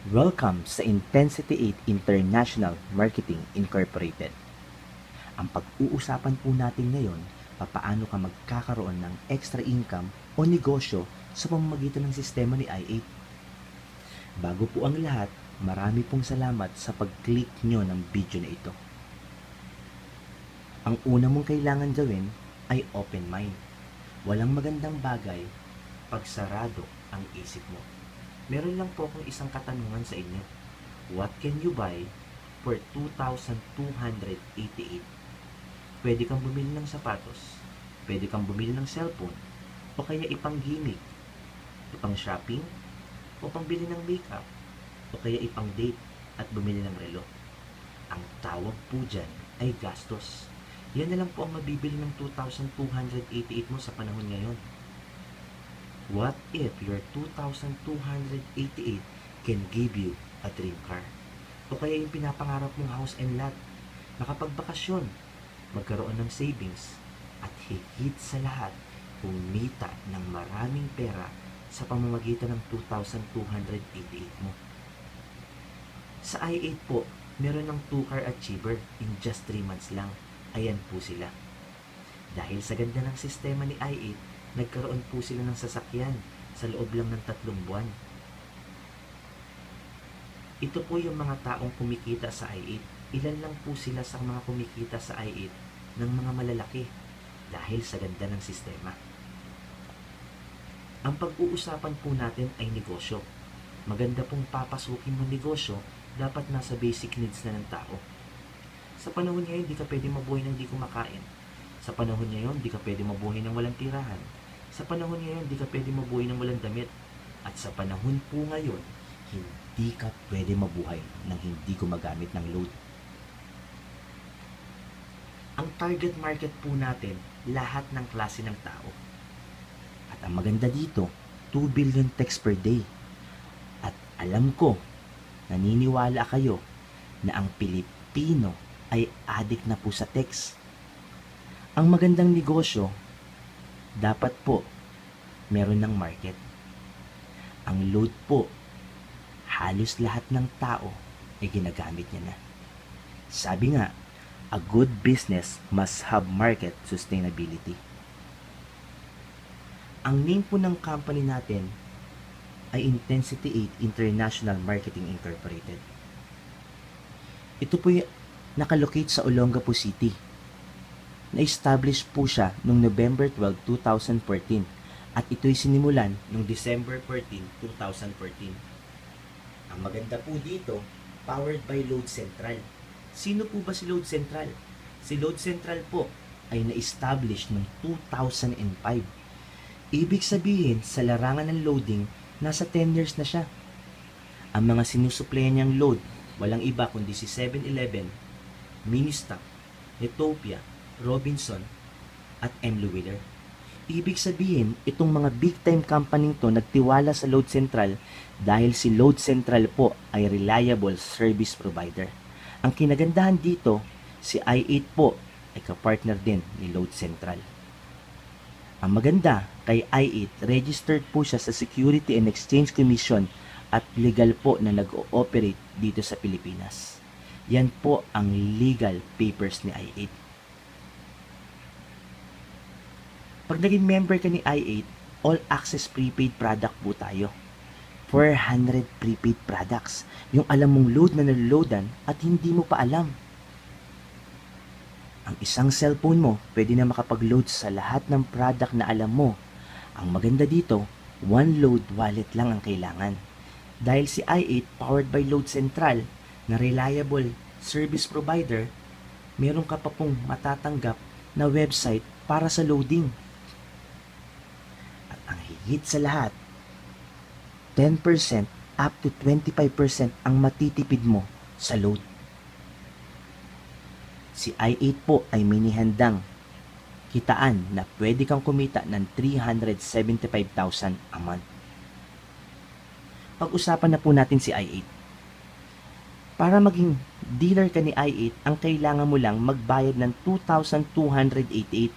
Welcome sa Intensity 8 International Marketing Incorporated. Ang pag-uusapan po natin ngayon, papaano ka magkakaroon ng extra income o negosyo sa pamamagitan ng sistema ni i8. Bago po ang lahat, marami pong salamat sa pag-click nyo ng video na ito. Ang una mong kailangan gawin ay open mind. Walang magandang bagay pag sarado ang isip mo. Meron lang po akong isang katanungan sa inyo. What can you buy for 2,288? Pwede kang bumili ng sapatos, pwede kang bumili ng cellphone, o kaya ipang gimmick, ipang shopping, o pambili ng makeup, o kaya ipang date at bumili ng relo. Ang tawag po dyan ay gastos. Yan na lang po ang mabibili ng 2,288 mo sa panahon ngayon. What if your 2,288 can give you a dream car? O kaya yung pinapangarap mong house and lot, makapagbakasyon, magkaroon ng savings, at higit sa lahat, kumita ng maraming pera sa pamamagitan ng 2,288 mo. Sa i8 po, meron ng 2-car achiever in just 3 months lang. Ayan po sila. Dahil sa ganda ng sistema ni i8, nagkaroon po sila ng sasakyan sa loob lang ng 3 buwan. Ito po yung mga taong kumikita sa i8. Ilan lang po sila sa mga kumikita sa i8 ng mga malalaki dahil sa ganda ng sistema. Ang pag-uusapan po natin ay negosyo. Maganda pong papasukin mo negosyo, dapat nasa basic needs na ng tao. Sa panahon ngayon, di ka pwede mabuhay ng di kumakain. Sa panahon ngayon, di ka pwede mabuhay ng walang tirahan. Sa panahon ngayon, di ka pwede mabuhay ng walang damit. At sa panahon po ngayon, hindi ka pwede mabuhay nang hindi gumagamit ng load. Ang target market po natin, lahat ng klase ng tao. At ang maganda dito, 2 billion texts per day. At alam ko, naniniwala kayo na ang Pilipino ay addict na po sa text. Ang magandang negosyo, dapat po meron ng market. Ang load po, halos lahat ng tao ay ginagamit niya na. Sabi nga, a good business must have market sustainability. Ang name po ng company natin ay Intensity 8 International Marketing Incorporated. Ito po yung nakalocate sa Olongapo City. Na-establish po siya noong November 12, 2014 at ito'y sinimulan noong December 14, 2014. Ang maganda po dito, powered by Load Central. Sino po ba si Load Central? Si Load Central po ay na-establish noong 2005. Ibig sabihin, sa larangan ng loading, nasa 10 years na siya. Ang mga sinusuplayan niyang load, walang iba kundi si 7-Eleven, Ministop, Ethiopia, Robinson, at Emily Wheeler. Ibig sabihin, itong mga big time company to nagtiwala sa Load Central dahil si Load Central po ay reliable service provider. Ang kinagandahan dito, si i8 po ay kapartner din ni Load Central. Ang maganda, kay i8, registered po siya sa Security and Exchange Commission at legal po na nag-ooperate dito sa Pilipinas. Yan po ang legal papers ni i8. Pag naging member ka ni i8, all access prepaid product po tayo. 400 prepaid products. Yung alam mong load na naloloadan at hindi mo pa alam. Ang isang cellphone mo, pwede na makapag-load sa lahat ng product na alam mo. Ang maganda dito, one load wallet lang ang kailangan. Dahil si i8 powered by Load Central na reliable service provider, meron ka pa pong matatanggap na website para sa loading. At ang higit sa lahat, 10% up to 25% ang matitipid mo sa load. Si i8 po ay minihandang kitaan na pwede kang kumita ng 375,000 a month. Pag-usapan na po natin si i8. Para maging dealer ka ni i8, ang kailangan mo lang magbayad ng 2,288.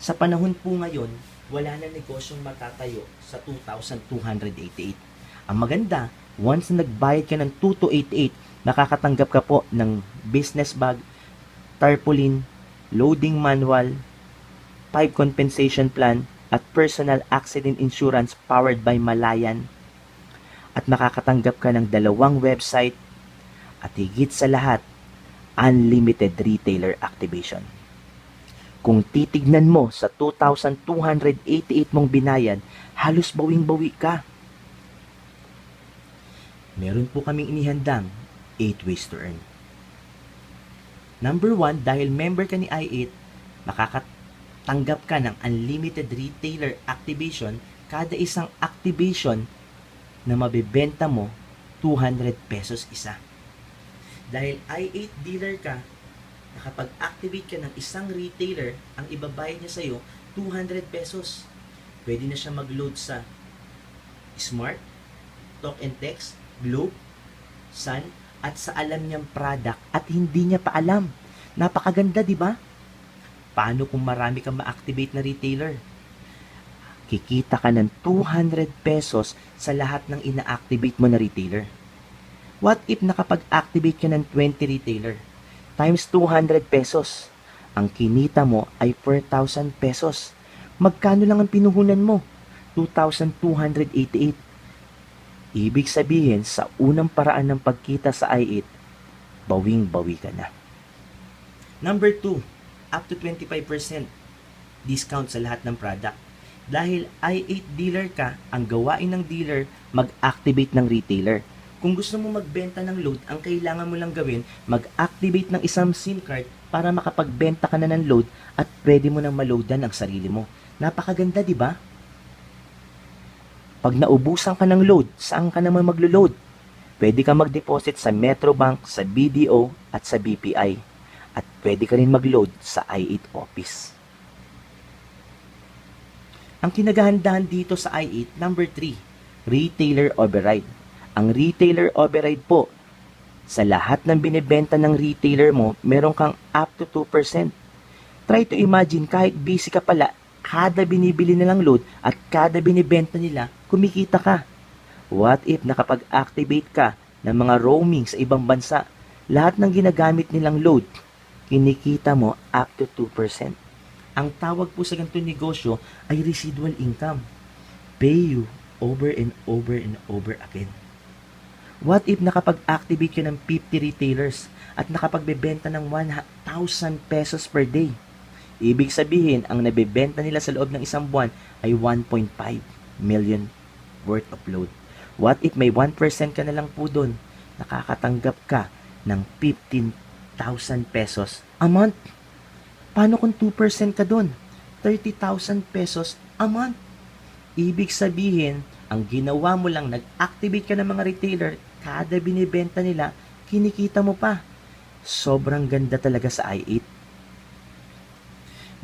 Sa panahon po ngayon, wala na negosyong matatayo sa 2,288. Ang maganda, Once na nagbayad ka ng 2288, makakatanggap ka po ng business bag, tarpaulin, loading manual, 5 compensation plan, at personal accident insurance powered by Malayan. At makakatanggap ka ng 2 website at higit sa lahat, unlimited retailer activation. Kung titignan mo sa 2,288 mong binayad, halos bawing-bawi ka. Meron po kaming inihandang 8 ways to earn. Number 1, dahil member ka ni i8, makakatanggap ka ng unlimited retailer activation. Kada isang activation na mabebenta mo, 200 pesos isa. Dahil i8 dealer ka, nakapag-activate ka ng isang retailer, ang ibabayad niya sa'yo, 200 pesos. Pwede na siya mag-load sa Smart, Talk and Text, Globe, Sun, at sa alam niyang product at hindi niya pa alam. Napakaganda, di ba? Paano kung marami kang ma-activate na retailer? Kikita ka ng 200 pesos sa lahat ng ina-activate mo na retailer. What if nakapag-activate ka ng 20 retailer? Times 200 pesos. Ang kinita mo ay 4,000 pesos. Magkano lang ang pinuhunan mo? 2,288. Ibig sabihin, sa unang paraan ng pagkita sa i8, bawing-bawi ka na. Number 2, up to 25% discount sa lahat ng product. Dahil i8 dealer ka, ang gawain ng dealer, mag-activate ng retailer. Kung gusto mo magbenta ng load, ang kailangan mo lang gawin, mag-activate ng isang SIM card para makapagbenta ka na ng load at pwede mo nang maloadan ang sarili mo. Napakaganda, di ba? Pag naubusan ka ng load, saan ka naman maglo-load? Pwede ka mag-deposit sa Metrobank, sa BDO at sa BPI. At pwede ka rin mag-load sa i8 office. Ang kinagahandahan dito sa i8, number 3, retailer override. Ang retailer override po, sa lahat ng binibenta ng retailer mo, meron kang up to 2%. Try to imagine, kahit busy ka pala, kada binibili nilang load at kada binibenta nila, kumikita ka. What if nakapag-activate ka ng mga roaming sa ibang bansa, lahat ng ginagamit nilang load, kinikita mo up to 2%. Ang tawag po sa ganitong negosyo ay residual income. Pay you over and over and over again. What if nakapag-activate ka ng 50 retailers at nakapagbebenta ng 1,000 pesos per day? Ibig sabihin, ang nabebenta nila sa loob ng isang buwan ay 1.5 million worth of load. What if may 1% ka na lang po doon? Nakakatanggap ka ng 15,000 pesos a month. Paano kung 2% ka doon? 30,000 pesos a month. Ibig sabihin, ang ginawa mo lang, nag-activate ka ng mga retailer, kada binibenta nila, kinikita mo pa. Sobrang ganda talaga sa i8.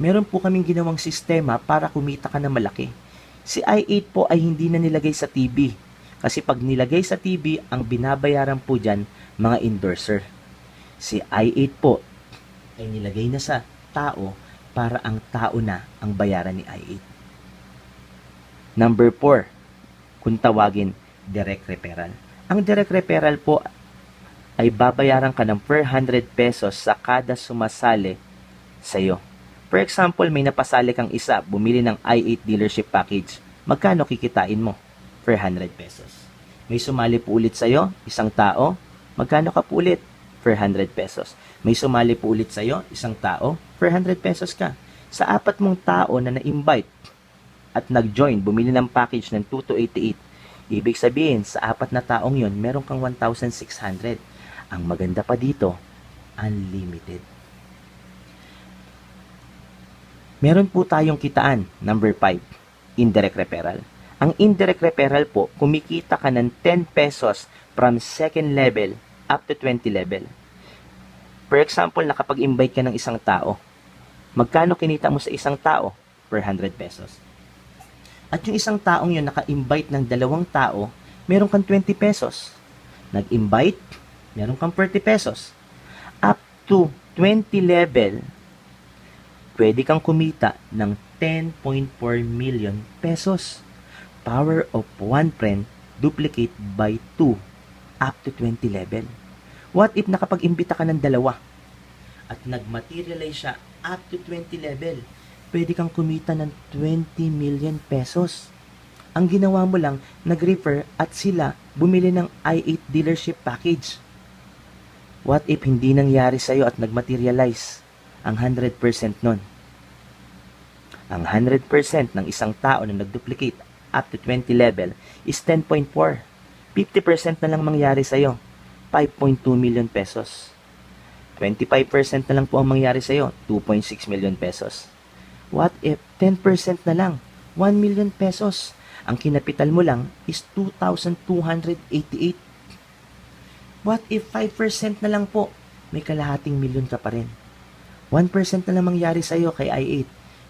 Meron po kaming ginawang sistema para kumita ka na malaki. Si i8 po ay hindi na nilagay sa TV. Kasi pag nilagay sa TV, ang binabayaran po dyan, mga endorser. Si i8 po ay nilagay na sa tao para ang tao na ang bayaran ni i8. Number 4, kung tawagin, direct referral. Ang direct referral po ay babayaran ka ng 400 pesos sa kada sumasali sa iyo. For example, may napasali kang isa, bumili ng i8 dealership package. Magkano kikitain mo? 400 pesos. May sumali po ulit sa'yo, isang tao. Magkano ka po ulit? 400 pesos. May sumali po ulit sa'yo, isang tao. 400 pesos ka. Sa 4 mong tao na na-invite at nag-join, bumili ng package ng 2288. Ibig sabihin, sa 4 na taong yon, meron kang 1,600. Ang maganda pa dito, unlimited. Meron po tayong kitaan, number 5, indirect referral. Ang indirect referral po, kumikita ka ng 10 pesos from second level up to 20 level. For example, nakapag-invite ka ng isang tao. Magkano kinita mo sa isang tao? 400 pesos. At yung isang taong yun, naka-invite ng 2 tao, meron kang 20 pesos. Nag-invite, meron kang 40 pesos. Up to 20 level, pwede kang kumita ng 10.4 million pesos. Power of one friend duplicate by 2 up to 20 level. What if nakapag-imbita ka ng dalawa at nag-materialize siya up to 20 level? Pwede kang kumita ng 20 million pesos. Ang ginawa mo lang, nag-refer at sila bumili ng i8 dealership package. What if hindi nangyari sa'yo at nag-materialize ang 100% nun? Ang 100% ng isang tao na nag-duplicate up to 20 level is 10.4. 50% na lang mangyari sa'yo, 5.2 million pesos. 25% na lang po ang mangyari sa'yo, 2.6 million pesos. What if 10% na lang, 1 million pesos? Ang kinapital mo lang is 2,288. What if 5% na lang po, may kalahating milyon ka pa rin? 1% na lang mangyari sa'yo kay i8,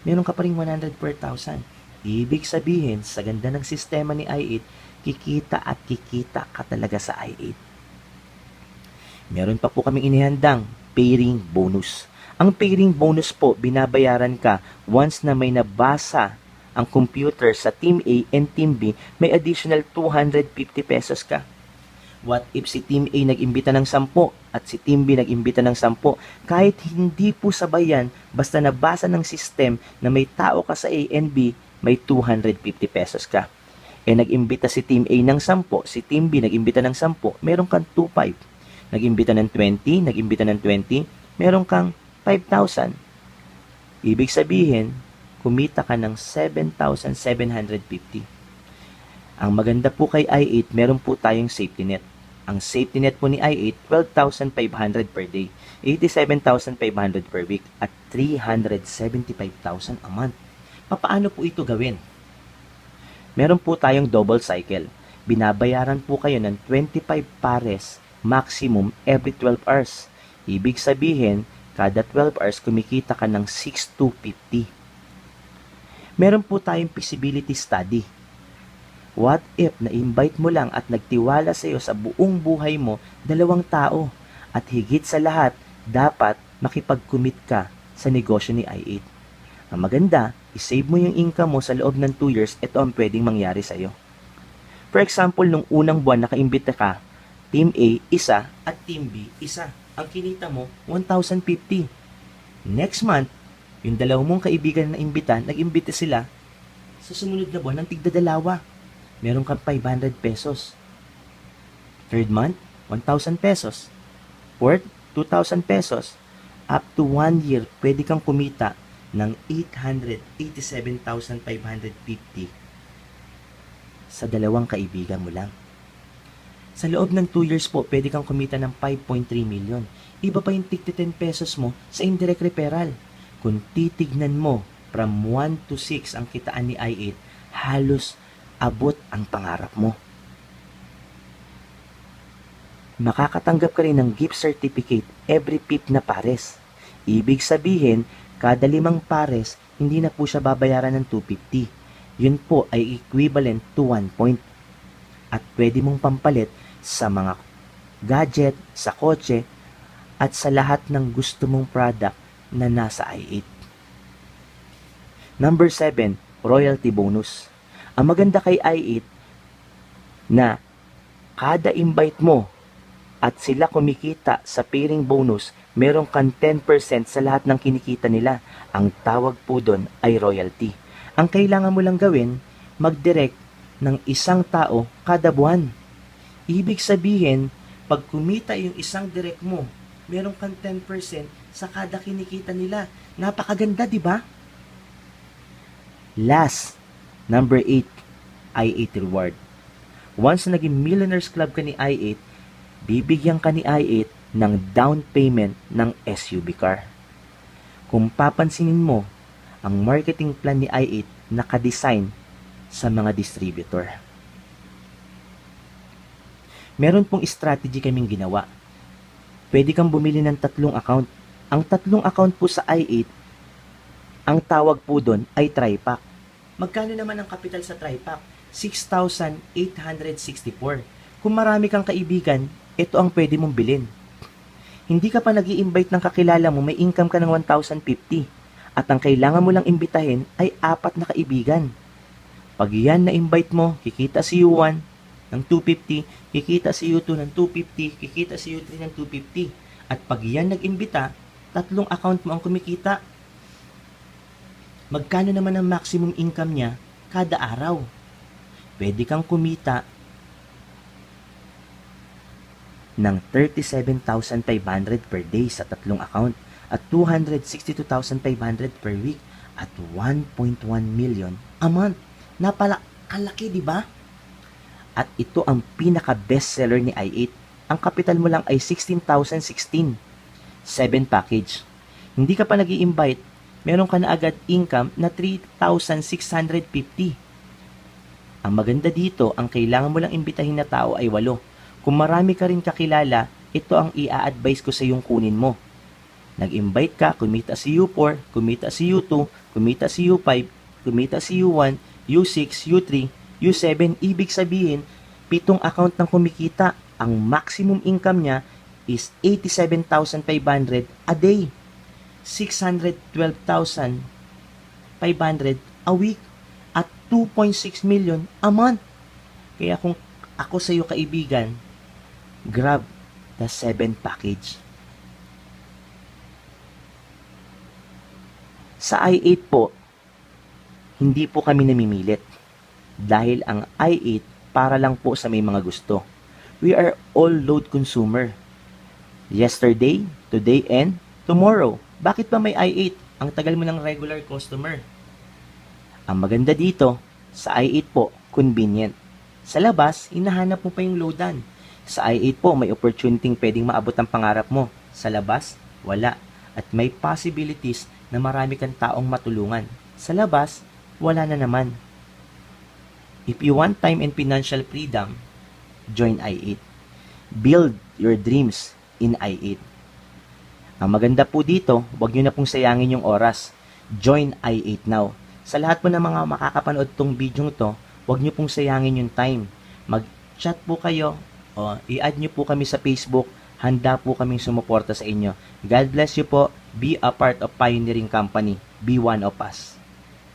meron ka pa rin 100 per thousand. Ibig sabihin, sa ganda ng sistema ni i8, kikita at kikita ka talaga sa i8. Meron pa po kaming inihandang pairing bonus. Ang pairing bonus po, binabayaran ka once na may nabasa ang computer sa Team A and Team B, may additional 250 pesos ka. What if si Team A nag-imbita ng 10 at si Team B nag-imbita ng 10? Kahit hindi po sabay yan, basta nabasa ng system na may tao ka sa A and B, may 250 pesos ka. Nag-imbita si Team A ng 10, si Team B nag-imbita ng 10, meron kang 2,500. Nag-imbita ng 20, nag-imbita ng 20, meron kang 5,000. Ibig sabihin, kumita ka ng 7,750. Ang maganda po kay i8, meron po tayong safety net. Ang safety net po ni i8, 12,500 per day, 87,500 per week, at 375,000 a month. Paano po ito gawin? Meron po tayong double cycle. Binabayaran po kayo ng 25 pares maximum every 12 hours. Ibig sabihin, kada 12 hours kumikita ka ng 6,250. Meron po tayong feasibility study. What if na-invite mo lang at nagtiwala sa iyo sa buong buhay mo 2 tao, at higit sa lahat, dapat makipag-commit ka sa negosyo ni i8. Ang maganda, isave mo yung income mo sa loob ng 2 years, ito ang pwedeng mangyari sa iyo. For example, nung unang buwan nakaimbita ka, Team A, isa, at Team B, isa. Ang kinita mo, 1,050. Next month, yung dalawang mong kaibigan na imbita, nag-imbita sila, sa sumunod na buwan ng tigda-dalawa. Meron kang 500 pesos. Third month, 1,000 pesos. Fourth, 2,000 pesos. Up to 1 year, pwede kang kumita ng 887,550 sa dalawang kaibigan mo lang. Sa loob ng 2 years po, pwede kang kumita ng 5.3 million. Iba pa yung tigti 10 pesos mo sa indirect referral. Kung titignan mo, from 1 to 6 ang kitaan ni i8, halos abot ang pangarap mo. Makakatanggap ka rin ng gift certificate every 5 na pares. Ibig sabihin, kada 5 pares, hindi na po siya babayaran ng 250. Yun po ay equivalent to 1 point. At pwede mong pampalit sa mga gadget, sa kotse, at sa lahat ng gusto mong product na nasa i8. Number 7, royalty bonus. Ang maganda kay i8 na kada invite mo at sila kumikita sa pairing bonus, meron kang 10% sa lahat ng kinikita nila. Ang tawag po doon ay royalty. Ang kailangan mo lang gawin, mag-direct ng isang tao kada buwan. Ibig sabihin, pag kumita yung isang direct mo, meron kang 10% sa kada kinikita nila. Napakaganda, di ba? Last, number 8, i8 reward. Once na naging Millionaires Club ka ni i8, bibigyan ka ni i8 ng down payment ng SUV car. Kung papansinin mo, ang marketing plan ni i8 nakadesign sa mga distributor. Meron pong strategy kaming ginawa. Pwede kang bumili ng 3 account. Ang 3 account po sa i8, ang tawag po doon ay tri-pack. Magkano naman ang kapital sa tri-pack? 6,864. Kung marami kang kaibigan, ito ang pwede mong bilhin. Hindi ka pa nag-i-invite ng kakilala mo, may income ka ng 1,050. At ang kailangan mo lang imbitahin ay 4 na kaibigan. Pag yan na-invite mo, kikita si Yuan, ng 250, kikita si U2 ng 250, kikita si U3 ng 250. At pag yan nag-imbita, tatlong account mo ang kumikita. Magkano naman ang maximum income niya kada araw? Pwede kang kumita ng 37,500 per day sa tatlong account at 262,500 per week at 1.1 million a month. Napakalaki, di ba? At ito ang pinaka-best seller ni i8. Ang kapital mo lang ay 16,016. 7 package. Hindi ka pa nag-i-invite, meron ka na agad income na 3,650. Ang maganda dito, ang kailangan mo lang imbitahin na tao ay 8. Kung marami ka rin kakilala, ito ang i-advise ko sa iyong kunin mo. Nag-invite ka, kumita si U4, kumita si U2, kumita si U5, kumita si U1, U6, U3, U7, ibig sabihin, 7 account ng kumikita. Ang maximum income niya is 87,500 a day. 612,500 a week at 2.6 million a month. Kaya kung ako sa iyo kaibigan, grab the 7 package. Sa i8 po, hindi po kami namimilit dahil ang i8 para lang po sa may mga gusto. We are all load consumer. Yesterday, today, and tomorrow. Bakit ba may i8? Ang tagal mo ng regular customer. Ang maganda dito, sa i8 po, convenient. Sa labas, hinahanap mo pa yung loadan. Sa i8 po, may opportunity pwedeng maabot ang pangarap mo. Sa labas, wala. At may possibilities na marami kang taong matulungan. Sa labas, wala na naman. If you want time and financial freedom, join i8. Build your dreams in i8. Ang maganda po dito, huwag nyo na pong sayangin yung oras. Join i8 now. Sa lahat po ng mga makakapanood tong video to, huwag nyo pong sayangin yung time. Mag-chat po kayo o i-add nyo po kami sa Facebook. Handa po kaming sumuporta sa inyo. God bless you po. Be a part of pioneering company. Be one of us.